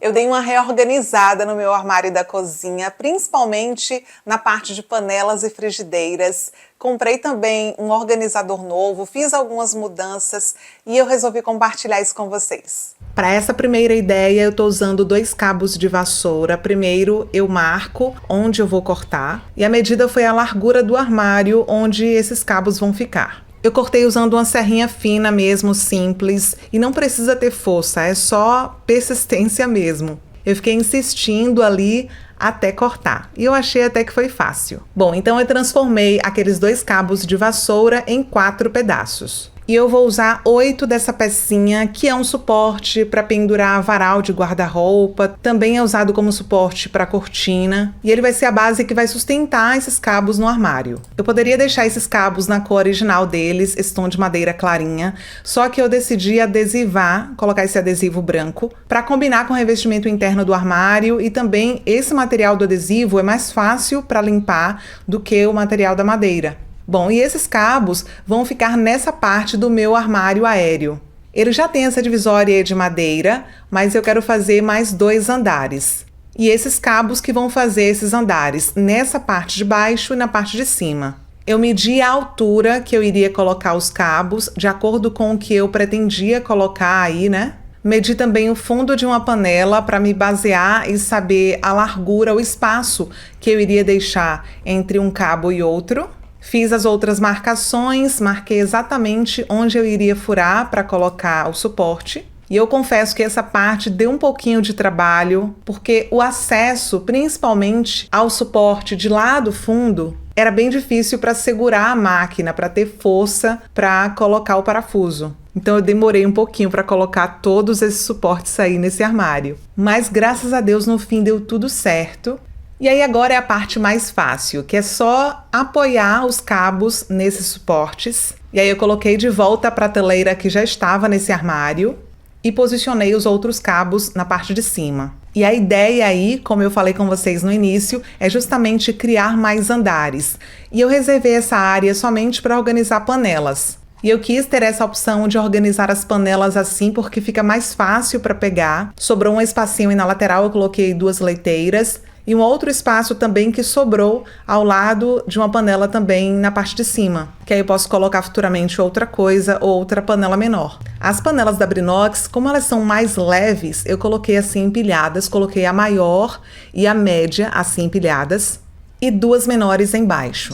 Eu dei uma reorganizada no meu armário da cozinha, principalmente na parte de panelas e frigideiras. Comprei também um organizador novo, fiz algumas mudanças e eu resolvi compartilhar isso com vocês. Para essa primeira ideia, eu estou usando 2 cabos de vassoura. Primeiro, eu marco onde eu vou cortar e a medida foi a largura do armário onde esses cabos vão ficar. Eu cortei usando uma serrinha fina mesmo, simples, e não precisa ter força, é só persistência mesmo. Eu fiquei insistindo ali até cortar, e eu achei até que foi fácil. Bom, então eu transformei aqueles 2 cabos de vassoura em 4 pedaços. E eu vou usar 8 dessa pecinha, que é um suporte para pendurar varal de guarda-roupa, também é usado como suporte para cortina, e ele vai ser a base que vai sustentar esses cabos no armário. Eu poderia deixar esses cabos na cor original deles, esse tom de madeira clarinha, só que eu decidi adesivar, colocar esse adesivo branco, para combinar com o revestimento interno do armário, e também esse material do adesivo é mais fácil para limpar do que o material da madeira. Bom, e esses cabos vão ficar nessa parte do meu armário aéreo. Ele já tem essa divisória de madeira, mas eu quero fazer mais 2 andares. E esses cabos que vão fazer esses andares nessa parte de baixo e na parte de cima. Eu medi a altura que eu iria colocar os cabos, de acordo com o que eu pretendia colocar aí, né? Medi também o fundo de uma panela para me basear e saber a largura, o espaço que eu iria deixar entre um cabo e outro. Fiz as outras marcações, marquei exatamente onde eu iria furar para colocar o suporte. E eu confesso que essa parte deu um pouquinho de trabalho, porque o acesso, principalmente ao suporte de lá do fundo, era bem difícil para segurar a máquina, para ter força para colocar o parafuso. Então eu demorei um pouquinho para colocar todos esses suportes aí nesse armário. Mas graças a Deus no fim deu tudo certo. E aí agora é a parte mais fácil, que é só apoiar os cabos nesses suportes. E aí eu coloquei de volta a prateleira que já estava nesse armário e posicionei os outros cabos na parte de cima. E a ideia aí, como eu falei com vocês no início, é justamente criar mais andares. E eu reservei essa área somente para organizar panelas. E eu quis ter essa opção de organizar as panelas assim porque fica mais fácil para pegar. Sobrou um espacinho aí na lateral, eu coloquei 2 leiteiras. E um outro espaço também que sobrou ao lado de uma panela também na parte de cima, que aí eu posso colocar futuramente outra coisa ou outra panela menor. As panelas da Brinox, como elas são mais leves, eu coloquei assim empilhadas, coloquei a maior e a média assim empilhadas e 2 menores embaixo.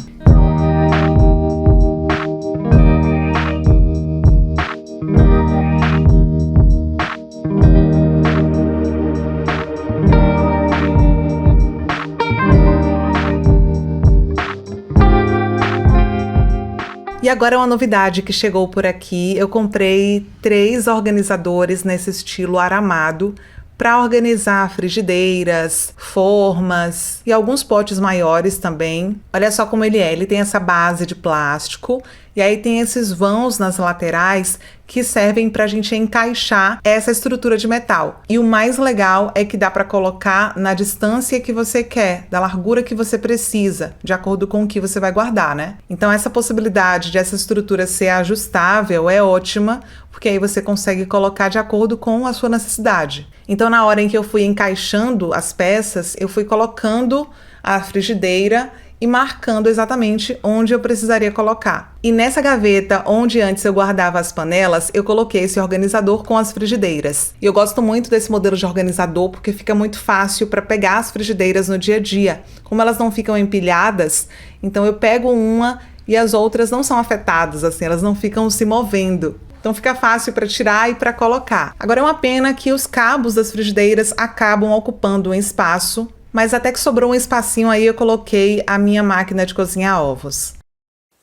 E agora uma novidade que chegou por aqui, eu comprei 3 organizadores nesse estilo aramado para organizar frigideiras, formas e alguns potes maiores também. Olha só como ele tem essa base de plástico e aí tem esses vãos nas laterais que servem para a gente encaixar essa estrutura de metal. E o mais legal é que dá para colocar na distância que você quer, da largura que você precisa, de acordo com o que você vai guardar, né? Então essa possibilidade de essa estrutura ser ajustável é ótima, porque aí você consegue colocar de acordo com a sua necessidade. Então na hora em que eu fui encaixando as peças, eu fui colocando a frigideira e marcando exatamente onde eu precisaria colocar. E nessa gaveta, onde antes eu guardava as panelas, eu coloquei esse organizador com as frigideiras. E eu gosto muito desse modelo de organizador porque fica muito fácil para pegar as frigideiras no dia a dia. Como elas não ficam empilhadas, então eu pego uma e as outras não são afetadas, assim, elas não ficam se movendo. Então fica fácil para tirar e para colocar. Agora é uma pena que os cabos das frigideiras acabam ocupando um espaço, mas até que sobrou um espacinho aí eu coloquei a minha máquina de cozinhar ovos.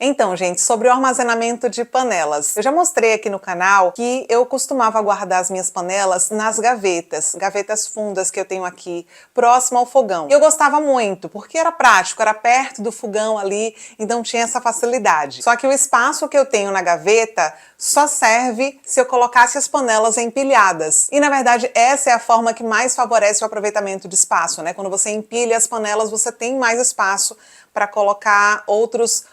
Então, gente, sobre o armazenamento de panelas. Eu já mostrei aqui no canal que eu costumava guardar as minhas panelas nas gavetas fundas que eu tenho aqui, próximo ao fogão. E eu gostava muito, porque era prático, era perto do fogão ali, então tinha essa facilidade. Só que o espaço que eu tenho na gaveta só serve se eu colocasse as panelas empilhadas. E na verdade essa é a forma que mais favorece o aproveitamento de espaço, né? Quando você empilha as panelas, você tem mais espaço para colocar outros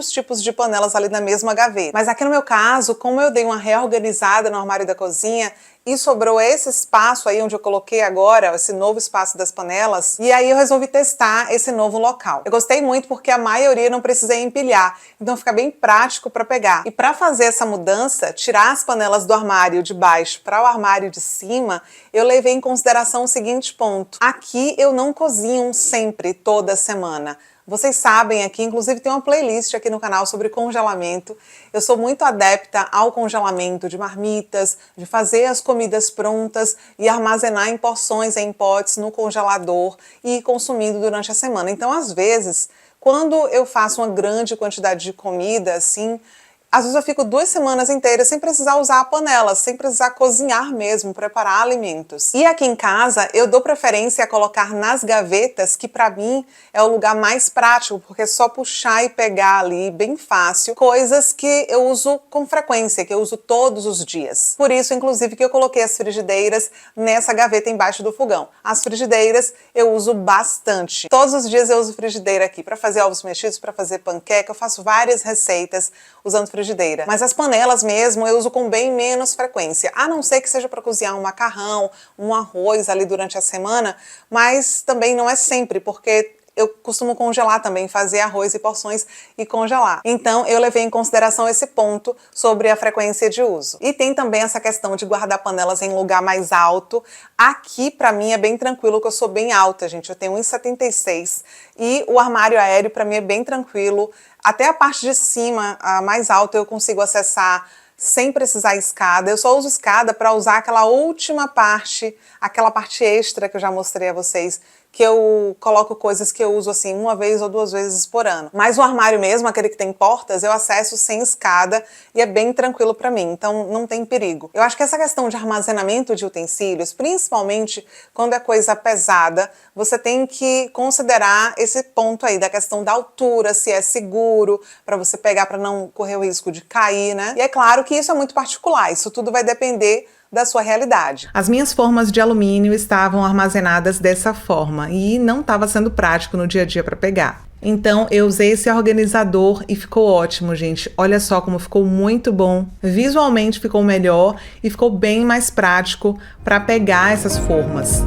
tipos de panelas ali na mesma gaveta. Mas aqui no meu caso, como eu dei uma reorganizada no armário da cozinha, e sobrou esse espaço aí onde eu coloquei agora, esse novo espaço das panelas, e aí eu resolvi testar esse novo local. Eu gostei muito porque a maioria não precisei empilhar, então fica bem prático para pegar. E para fazer essa mudança, tirar as panelas do armário de baixo para o armário de cima, eu levei em consideração o seguinte ponto: aqui eu não cozinho sempre, toda semana. Vocês sabem aqui, inclusive tem uma playlist aqui no canal sobre congelamento. Eu sou muito adepta ao congelamento de marmitas, de fazer as comidas prontas e armazenar em porções, em potes, no congelador e ir consumindo durante a semana. Então, às vezes, quando eu faço uma grande quantidade de comida, assim, às vezes eu fico 2 semanas inteiras sem precisar usar a panela, sem precisar cozinhar mesmo, preparar alimentos. E aqui em casa eu dou preferência a colocar nas gavetas, que pra mim é o lugar mais prático, porque é só puxar e pegar ali, bem fácil, coisas que eu uso com frequência, que eu uso todos os dias. Por isso, inclusive, que eu coloquei as frigideiras nessa gaveta embaixo do fogão. As frigideiras eu uso bastante. Todos os dias eu uso frigideira aqui para fazer ovos mexidos, para fazer panqueca, eu faço várias receitas usando frigideira. Mas as panelas mesmo eu uso com bem menos frequência, a não ser que seja para cozinhar um macarrão, um arroz ali durante a semana, mas também não é sempre, porque eu costumo congelar também, fazer arroz e porções e congelar. Então eu levei em consideração esse ponto sobre a frequência de uso. E tem também essa questão de guardar panelas em lugar mais alto. Aqui pra mim é bem tranquilo, que eu sou bem alta, gente. Eu tenho 1,76 e o armário aéreo pra mim é bem tranquilo. Até a parte de cima, a mais alta, eu consigo acessar sem precisar escada. Eu só uso escada para usar aquela última parte, aquela parte extra que eu já mostrei a vocês, que eu coloco coisas que eu uso assim 1 vez ou 2 vezes por ano. Mas o armário mesmo, aquele que tem portas, eu acesso sem escada e é bem tranquilo para mim, então não tem perigo. Eu acho que essa questão de armazenamento de utensílios, principalmente quando é coisa pesada, você tem que considerar esse ponto aí da questão da altura, se é seguro para você pegar, para não correr o risco de cair, né? E é claro que isso é muito particular, isso tudo vai depender da sua realidade. As minhas formas de alumínio estavam armazenadas dessa forma e não estava sendo prático no dia a dia para pegar. Então eu usei esse organizador e ficou ótimo, gente. Olha só como ficou muito bom. Visualmente ficou melhor e ficou bem mais prático para pegar essas formas.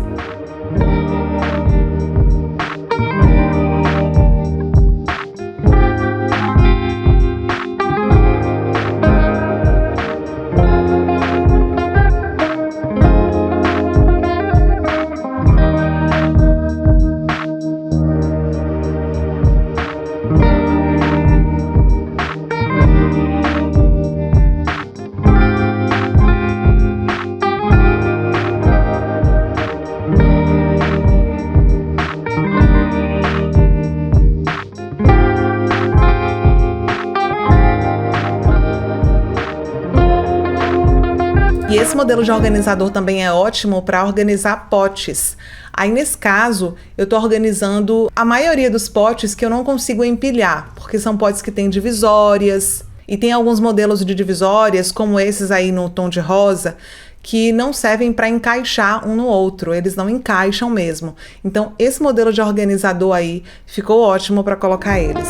E esse modelo de organizador também é ótimo para organizar potes. Aí nesse caso, eu estou organizando a maioria dos potes que eu não consigo empilhar, porque são potes que têm divisórias, e tem alguns modelos de divisórias, como esses aí no tom de rosa, que não servem para encaixar um no outro, eles não encaixam mesmo. Então esse modelo de organizador aí ficou ótimo para colocar eles.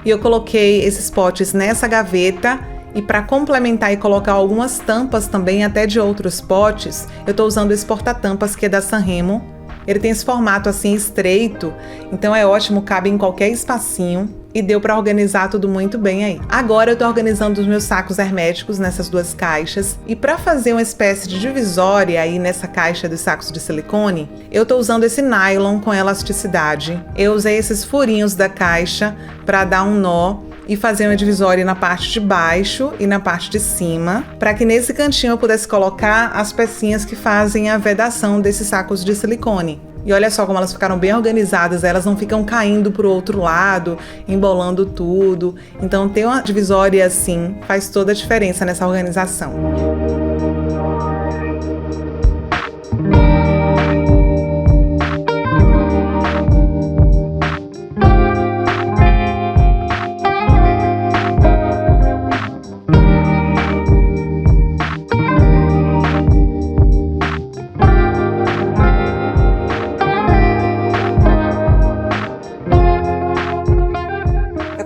E eu coloquei esses potes nessa gaveta, e para complementar e colocar algumas tampas também até de outros potes, eu estou usando esse porta-tampas que é da Sanremo. Ele tem esse formato assim estreito, então é ótimo, cabe em qualquer espacinho e deu para organizar tudo muito bem aí. Agora eu tô organizando os meus sacos herméticos nessas 2 caixas, e para fazer uma espécie de divisória aí nessa caixa dos sacos de silicone, eu tô usando esse nylon com elasticidade. Eu usei esses furinhos da caixa para dar um nó e fazer uma divisória na parte de baixo e na parte de cima, para que nesse cantinho eu pudesse colocar as pecinhas que fazem a vedação desses sacos de silicone. E olha só como elas ficaram bem organizadas, elas não ficam caindo para o outro lado, embolando tudo. Então ter uma divisória assim faz toda a diferença nessa organização.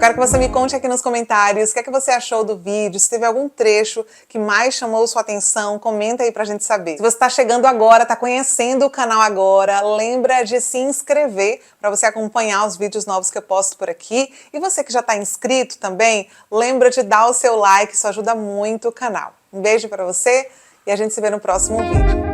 quero que você me conte aqui nos comentários o que é que você achou do vídeo, se teve algum trecho que mais chamou sua atenção, comenta aí pra gente saber. Se você está chegando agora, está conhecendo o canal agora, lembra de se inscrever para você acompanhar os vídeos novos que eu posto por aqui. E você que já está inscrito também, lembra de dar o seu like, isso ajuda muito o canal. Um beijo para você e a gente se vê no próximo vídeo.